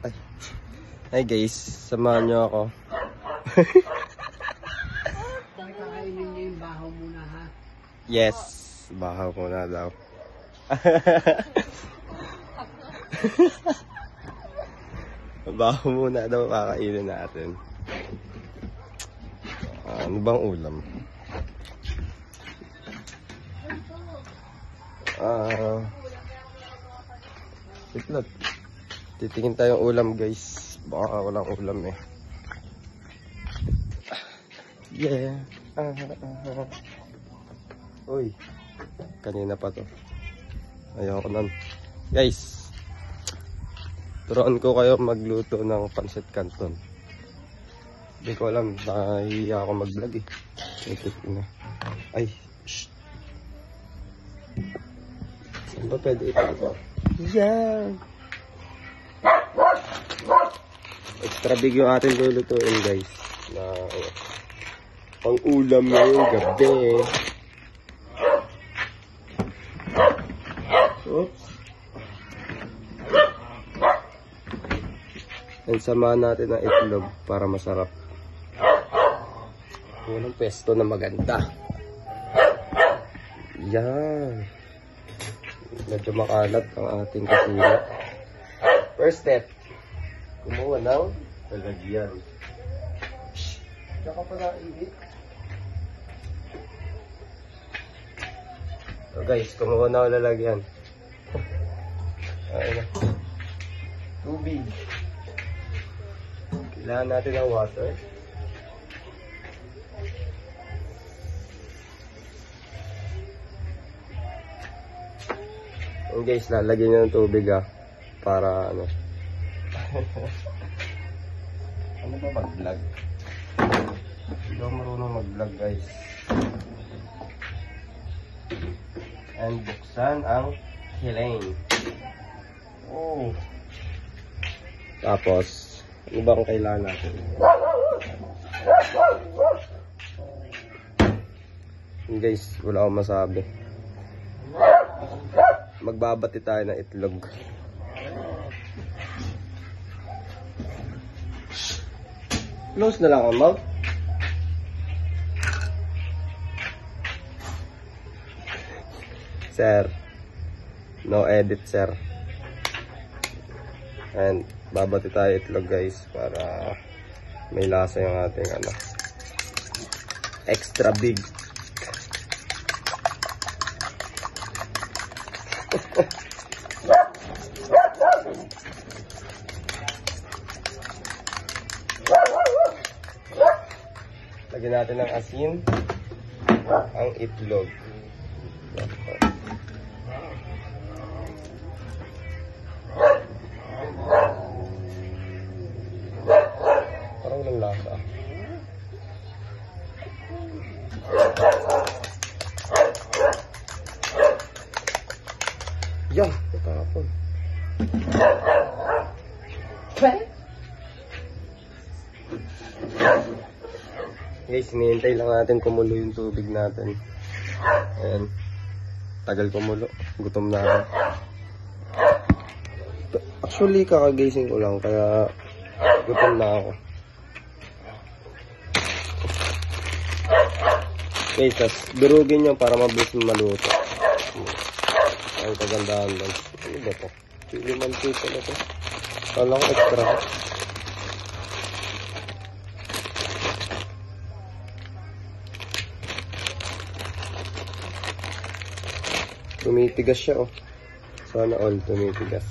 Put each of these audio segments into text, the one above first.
Ay. Hi guys, samahan nyo ako. Kakainin niyo yung bahaw muna, ha? Yes, bahaw muna daw. Bahaw muna daw kakainin natin. Ano bang ulam? Itlog. Titingin tayong ulam guys. Baka walang ulam eh. Yeah. Uy. Kanina pa to. Ayoko nun. Guys. Turuan ko kayo magluto ng pancit canton. Hindi ko alam. Nahihiya ako mag-vlog eh. Ay. Shh. Saan ba pwede ito? Yeah. Extra big yung ating lulutuin guys. Na pang ulam ngayong gabi. Oops. And samahan natin ang itlog para masarap. Walang pesto na maganda. Yan. Medyo makalat ang ating kasina. First step. Kumuha ng lalagyan. Tsaka pala init. So guys, kumuha na ang lalagyan. Ayun na. Tubig. Kailangan natin ng water. And guys, lalagyan nyo ng tubig para ano. Ano ba mag-vlog? Hindi ako marunong mag-vlog guys. And buksan ang kilain. Oh. Tapos, ano ba ang kailangan natin? And guys, wala akong masabi. Magbabati tayo ng itlog. Close na lang ang mouth. Sir. No edit, sir. And babati tayo itlog guys para may lasa yung ating extra big. Lagyan natin ng asin ang itlog. Parang walang lasa. Yan, natapon. Guys, hinihintay lang natin kumulo yung tubig natin. Ayan. Tagal kumulo. Gutom na ako. Actually, kakagising ko lang. Kaya gutom na ako. Guys, tas durugin nyo para mabilis maluto. Ay, kagandahan lang. Ano ba ito? Chili mantika na ito. Kala ko extra. Tumitigas siya oh. Sana all tumitigas.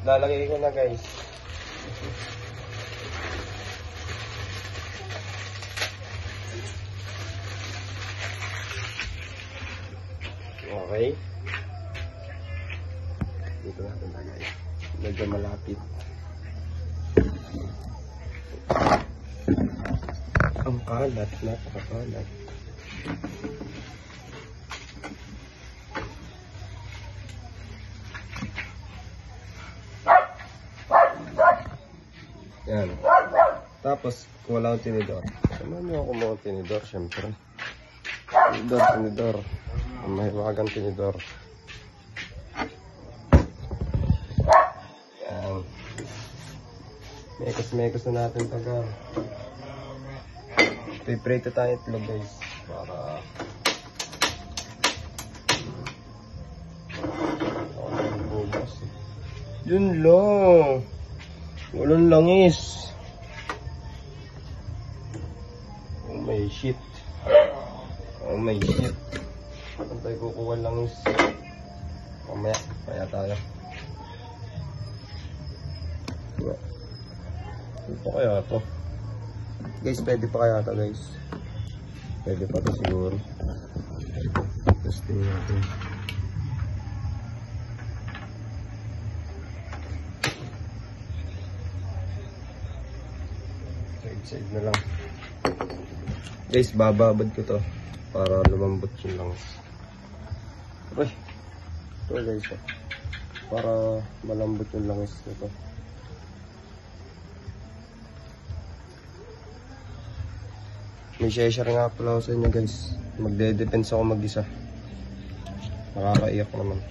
Lalagay ko na guys. Okay. Dito natin lagay. Medyo malapit. Ang kalat, napakakalat. Yan. Tapos, kung wala akong tinidor. Samahan niyo ako mga tinidor, syempre. Tinidor. May wagang tinidor. Yan. Mekos na natin taga. Piprito tayo itlog guys. Para bugas. Yun lang. Walang langis. Oh my shit. Oh my shit. Saan tayo kukuha langis? Mamaya, kaya tayo. Ano pa kaya to? Guys, pwede pa kaya to guys? Pwede pa to siguro. Testing natin. Side na lang. Guys, bababad ko to para lumambot yung langis. Uy, ito guys, para malambot yung langis nito. May share nga pala ako sa inyo guys. Magde-depends ako mag-isa. Nakakaiyak naman.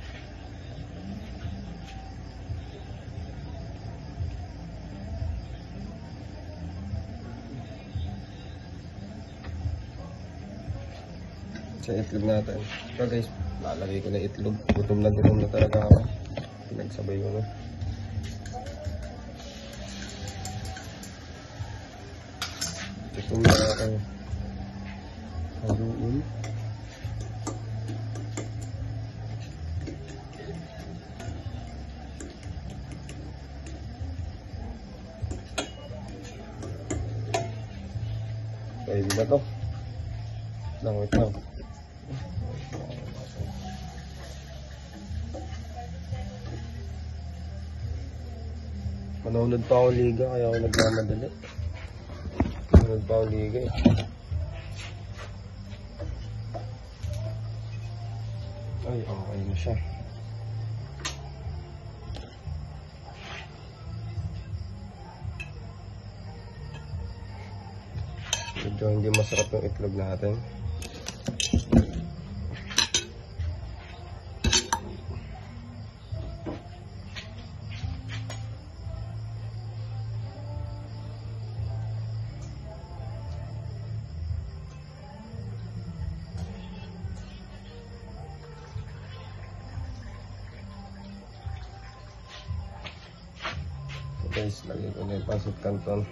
Sa itlog natin. So guys, lalagay ko na itlog. Gutom na talaga ako. Pinagsabay ko na. Gutom na ako. Haluin. Pwede na to. Langit lang. Manonood pa ako liga kaya ako nagmamadali. Manonood pa ako liga eh. Ay, okay na siya. Medyo hindi masarap yung itlog natin. Guys, lagay ko na yung pancit canton.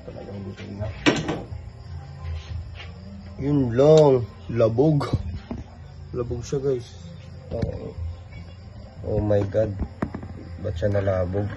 Talagang dito na. Yun lang. Labog. Labog siya guys. Oh my god. Ba't siya nalabog?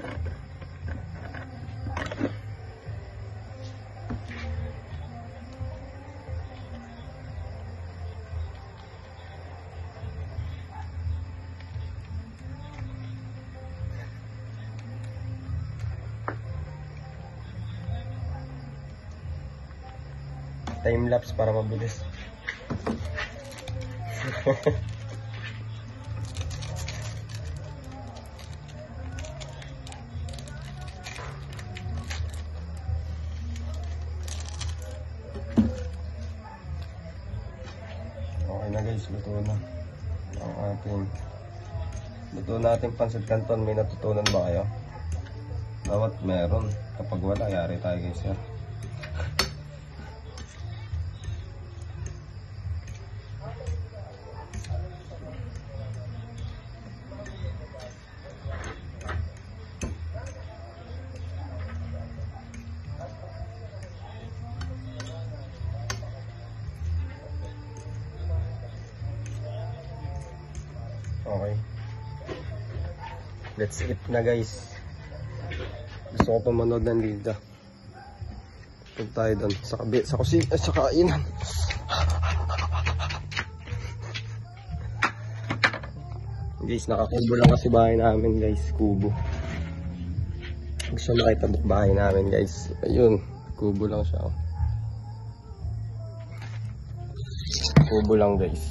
Time-lapse para mabilis. Okay na guys, luto na ang ating natin pancit canton. May natutunan ba kayo? Dapat meron. Kapag wala, yari tayo guys ya. Okay. Let's eat na guys. Gusto ko pa manood ng liga. Punta tayo doon sa kusina, sa kainan. Guys, nakakubo lang kasi bahay namin guys. Kubo. Gusto makita bahay namin guys. Ayun, kubo lang siya. Kubo lang guys.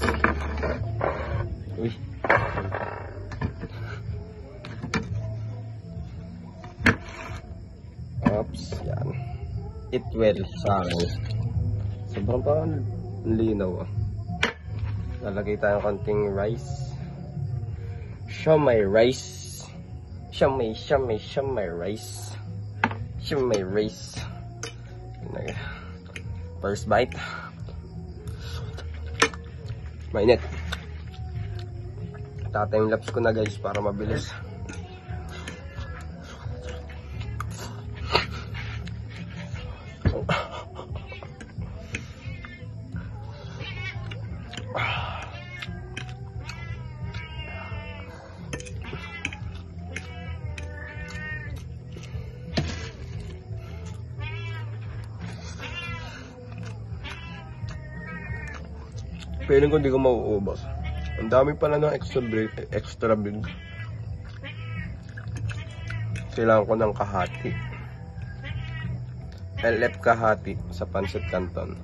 Uy. Oops, yan. Eat well sa akin. Sobrang parang linaw ah. Lalagay tayong konting rice. Siomai rice. Siomai rice. Siomai rice. First bite. Mainit. Tatime-lapse ko na guys para mabilis. Feeling ko hindi ko mauubos. Ang dami pala ng extra big. Kailangan ko ng kahati. LF kahati sa pancit canton.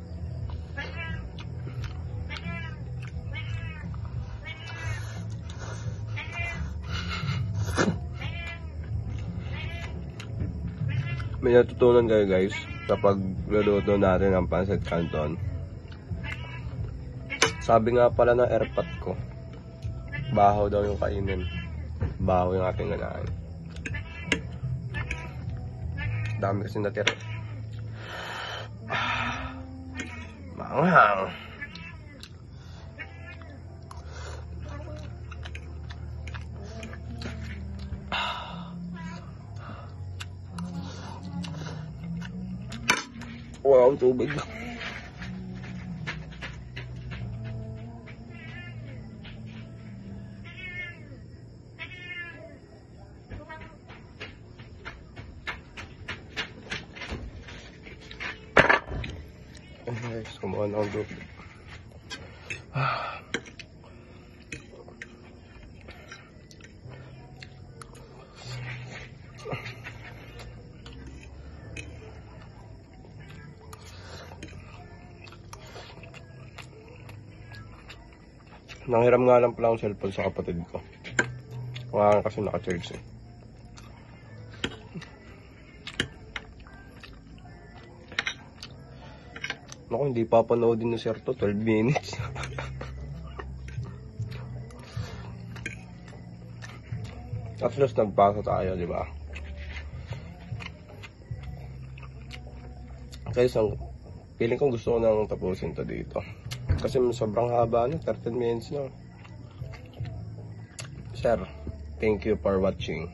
May natutunan kayo guys kapag luluto natin ang pancit canton. Sabi nga pala ng airpot ko, bahaw daw yung kainin. Bahaw yung ating nanain. Dami kasi natira. Manghang. Wow, tubig. Guys, kumuha na akong tubig. Nanghiram nga lang pala ang cellphone sa kapatid ko. Nga kasi naka-charge eh. Naku, hindi papanoodin ni Sir to, 12 minutes. At least nagpasa tayo, di ba? Kaya feeling ko gusto ko nang tapusin to dito. Kasi sobrang haba na, 13 minutes na. Sir, thank you for watching.